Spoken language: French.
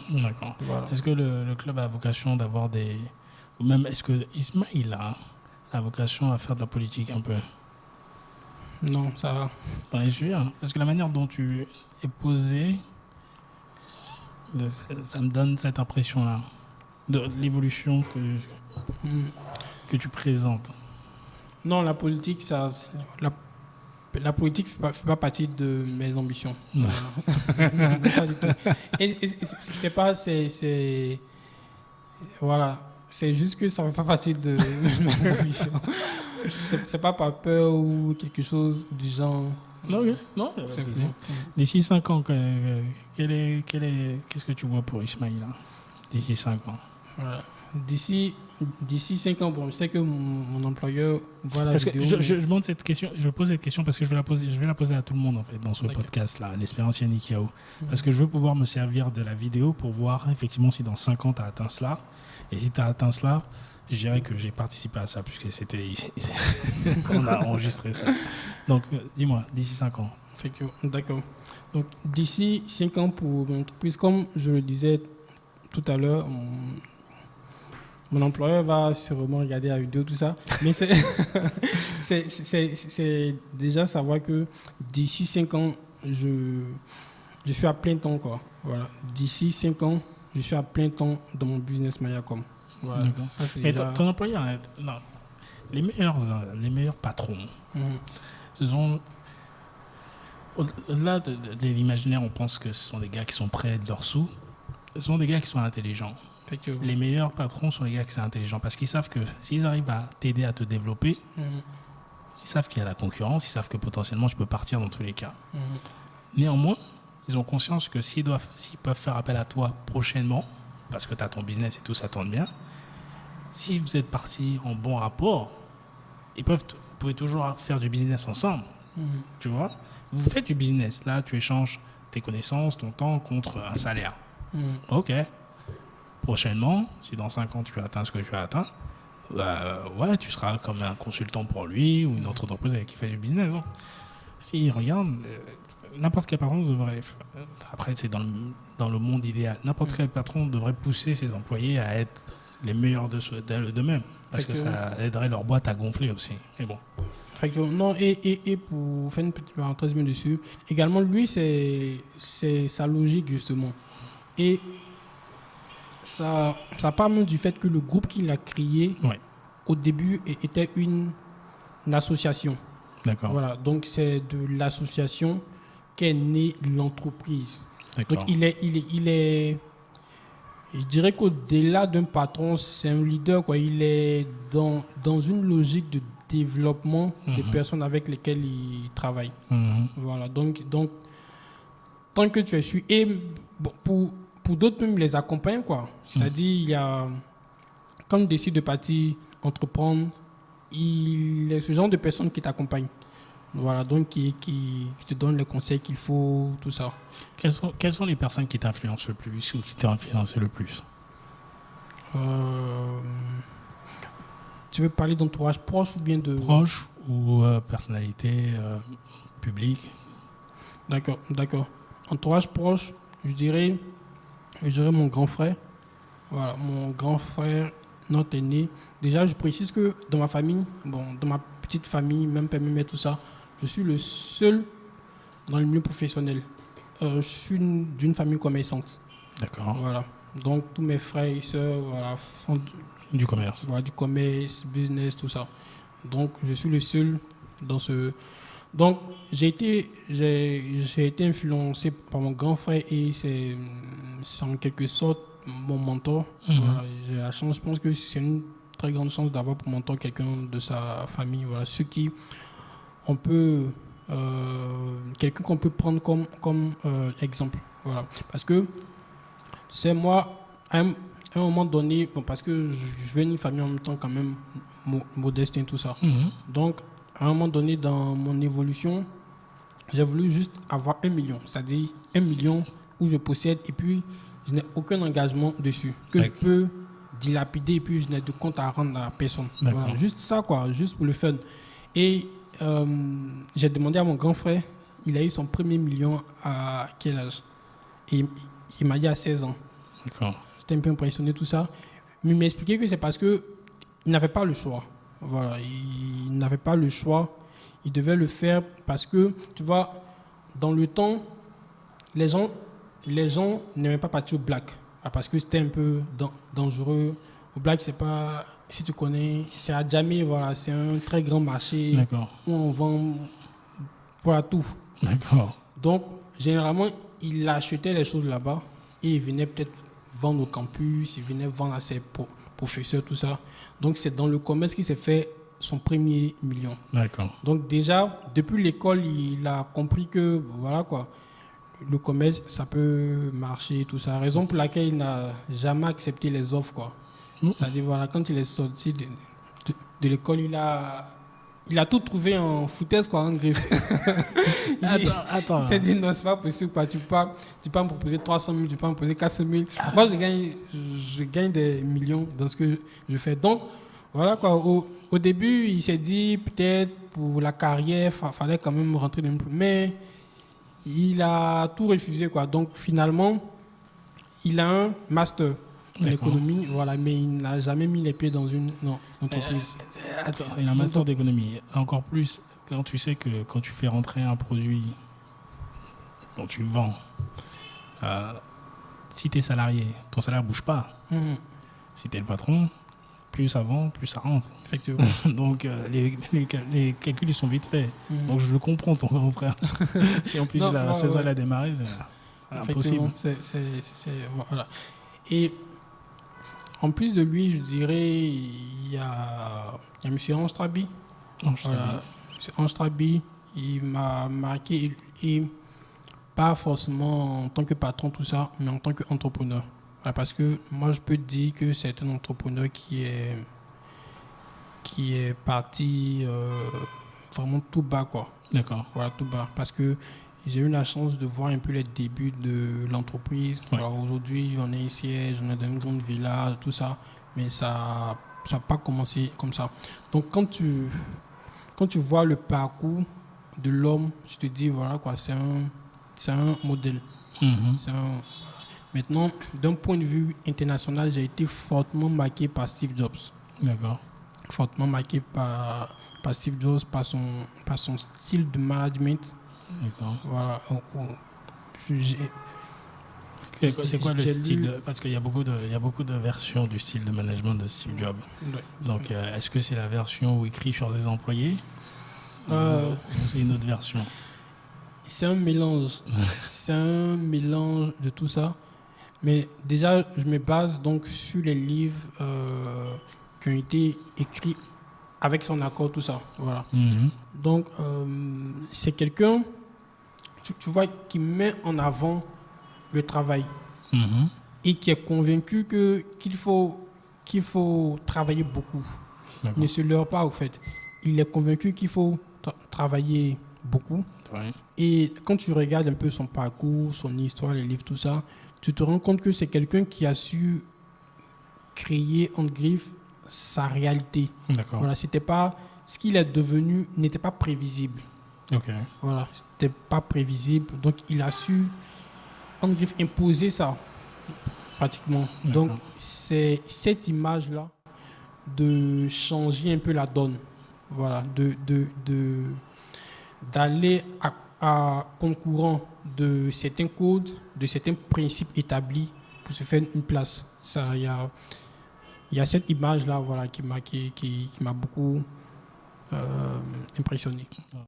D'accord. Voilà. Est-ce que le club a vocation d'avoir des... Ou même, est-ce que Ismail a vocation à faire de la politique un peu? Non, ça va. T'en es sûr? Parce que la manière dont tu es posé, ça me donne cette impression-là de l'évolution Hmm. que tu présentes. Non, la politique, la politique fait pas partie de mes ambitions. Non. Non, pas du tout. Et c'est pas, voilà, c'est juste que ça fait pas partie de mes ambitions. C'est pas par peur ou quelque chose du genre. Non, ok. Non, y a pas de souci. Simplement. D'ici 5 ans, qu'est-ce que tu vois pour Ismail là? D'ici 5 ans. Voilà. D'ici 5 ans, bon, je sais que mon employeur voit la Parce que vidéo. je demande cette question, je pose cette question parce que je vais la poser à tout le monde en fait dans ce D'accord. podcast là, l'Espérance Yannick Yao. Parce que je veux pouvoir me servir de la vidéo pour voir effectivement si dans 5 ans tu as atteint cela. Et si tu as atteint cela, je dirais que j'ai participé à ça puisque on a enregistré ça. Donc dis-moi, d'ici 5 ans. Effectivement, d'accord. Donc, d'ici 5 ans pour mon entreprise, comme je le disais tout à l'heure, mon employeur va sûrement regarder la vidéo, tout ça. Mais c'est déjà savoir que d'ici 5 ans, je suis à plein temps, quoi. Voilà. D'ici 5 ans, je suis à plein temps dans mon business Mayacom. Voilà. D'accord. Ça, c'est Et déjà... ton employeur, non, les meilleurs patrons, Mhm. ce sont... Au-delà de l'imaginaire, on pense que ce sont des gars qui sont près de leurs sous. Ce sont des gars qui sont intelligents. Effectivement. Les meilleurs patrons sont les gars qui sont intelligents parce qu'ils savent que s'ils arrivent à t'aider à te développer, Mhm. ils savent qu'il y a la concurrence, ils savent que potentiellement tu peux partir dans tous les cas. Mhm. Néanmoins, ils ont conscience que s'ils peuvent faire appel à toi prochainement, parce que tu as ton business et tout, ça tourne bien, si vous êtes partis en bon rapport, vous pouvez toujours faire du business ensemble. Mhm. Tu vois, vous faites du business. Là, tu échanges tes connaissances, ton temps contre un salaire. Mhm. Ok. Prochainement, si dans 5 ans tu as atteint ce que tu as atteint, ouais, tu seras comme un consultant pour lui ou une autre entreprise avec qui fait du business. Donc, s'il regarde, n'importe quel patron devrait. Après, c'est dans le monde idéal. N'importe quel patron devrait pousser ses employés à être les meilleurs d'eux-mêmes. Parce que ça aiderait leur boîte à gonfler aussi. Mais bon. Effectivement. Non, et pour faire une petite parenthèse dessus, également, lui, c'est sa logique, justement. Et ça part même du fait que le groupe qu'il a créé, Ouais. au début, était une association. D'accord. Voilà, donc c'est de l'association qu'est née l'entreprise. D'accord. Donc il est, je dirais qu'au-delà d'un patron, c'est un leader, quoi. Il est dans une logique de développement des personnes avec lesquelles il travaille. Mhm. Voilà, donc tant que tu es su, et bon, pour d'autres même les accompagne, quoi. C'est-à-dire, quand on décide de partir entreprendre, il est ce genre de personne qui t'accompagne. Voilà, donc qui te donne les conseils qu'il faut, tout ça. Quelles sont les personnes qui t'influencent le plus ou qui t'ont influencé le plus? Tu veux parler d'entourage proche ou bien de... Proche ou personnalité publique? D'accord. Entourage proche, je dirais mon grand frère. Voilà, mon grand frère, notre aîné. Déjà, je précise que dans ma famille, dans ma petite famille, même père, même tout ça, je suis le seul dans le milieu professionnel. Je suis d'une famille commerçante. D'accord. Voilà. Donc, tous mes frères et sœurs font Du commerce. Voilà, du commerce, business, tout ça. Donc, je suis le seul dans ce... Donc, j'ai été influencé par mon grand frère et c'est en quelque sorte mon mentor. Voilà, j'ai la chance, je pense que c'est une très grande chance d'avoir pour mentor quelqu'un de sa famille. Voilà, ceux qui on peut... quelqu'un qu'on peut prendre comme exemple. Voilà. Parce que, c'est moi, à un moment donné, parce que je viens d'une famille en même temps quand même modeste et tout ça. Donc, à un moment donné dans mon évolution, j'ai voulu juste avoir 1 million. C'est-à-dire 1 million où je possède et puis je n'ai aucun engagement dessus. Que je peux dilapider et puis je n'ai de compte à rendre à personne. Voilà, juste ça, quoi, juste pour le fun. Et j'ai demandé à mon grand frère, il a eu son premier million à quel âge? Et il m'a dit à 16 ans. D'accord. J'étais un peu impressionné, tout ça. Mais il m'a expliqué que c'est parce qu'il n'avait pas le choix. Voilà, il n'avait pas le choix. Il devait le faire parce que, tu vois, dans le temps, les gens n'aimaient pas partir au black. Parce que c'était un peu dangereux. Au black, c'est pas, si tu connais, c'est à Djamé, voilà, c'est un très grand marché D'accord. où on vend voilà, tout. D'accord. Donc, généralement, il achetait les choses là-bas et il venait peut-être vendre au campus, il venait vendre à ses professeurs, tout ça. Donc, c'est dans le commerce qu'il s'est fait son premier million. D'accord. Donc, déjà, depuis l'école, il a compris que, voilà quoi, le commerce, ça peut marcher, tout ça. Raison pour laquelle il n'a jamais accepté les offres, quoi. C'est-à-dire, voilà, quand il est sorti de l'école, il a tout trouvé en foutaise, quoi, en griffe. Attends. Il s'est dit, non, c'est pas possible, quoi. Tu peux me proposer 300 000, tu peux me proposer 400 000. Moi, je gagne des millions dans ce que je fais. Donc, voilà, quoi. Au début, il s'est dit, peut-être pour la carrière, fallait quand même rentrer dans le... Mais il a tout refusé, quoi. Donc, finalement, il a un master en économie, voilà, mais il n'a jamais mis les pieds dans une entreprise. Attends, il a un master d'économie. Encore plus, quand tu sais que quand tu fais rentrer un produit dont tu vends, si tu es salarié, ton salaire ne bouge pas. Si tu es le patron, plus ça vend, plus ça rentre. Effectivement. Donc, les calculs, ils sont vite faits. Donc, je le comprends, ton grand frère. Si en plus, la saison a démarré, c'est impossible. Voilà. Et en plus de lui, je dirais, il y a M. Ange Trabi. Voilà. M. Ange Trabi, il m'a marqué, et pas forcément en tant que patron, tout ça, mais en tant qu'entrepreneur. Voilà, parce que moi, je peux dire que c'est un entrepreneur qui est parti vraiment tout bas, quoi. D'accord. Voilà, tout bas. Parce que j'ai eu la chance de voir un peu les débuts de l'entreprise. Ouais. Alors aujourd'hui, j'en ai ici, j'en ai dans une grande villa, tout ça. Mais ça n'a pas commencé comme ça. Donc quand tu vois le parcours de l'homme, je te dis, voilà quoi, c'est un modèle. Maintenant, d'un point de vue international, j'ai été fortement marqué par Steve Jobs. D'accord. Fortement marqué par Steve Jobs, par son style de management. D'accord. Voilà. C'est quoi le style Parce qu'il y a beaucoup de versions du style de management de Steve Jobs. Ouais. Donc, est-ce que c'est la version où il crie sur ses employés ou c'est une autre version? C'est un mélange. C'est un mélange de tout ça. Mais déjà, je me base donc sur les livres qui ont été écrits avec son accord, tout ça. Voilà. Donc, c'est quelqu'un, tu vois, qui met en avant le travail et qui est convaincu qu'il faut travailler beaucoup. Il ne se leurre pas, au fait. Il est convaincu qu'il faut travailler beaucoup. Ouais. Et quand tu regardes un peu son parcours, son histoire, les livres, tout ça, tu te rends compte que c'est quelqu'un qui a su créer, en griffe, sa réalité. D'accord. Voilà, c'était pas... Ce qu'il est devenu n'était pas prévisible. Ok. Voilà, c'était pas prévisible. Donc, il a su, en griffe, imposer ça, pratiquement. Donc, c'est cette image-là de changer un peu la donne. Voilà, d'aller à concourant de certains codes, de certains principes établis pour se faire une place. Ça, il y a cette image-là, voilà, qui m'a beaucoup impressionné.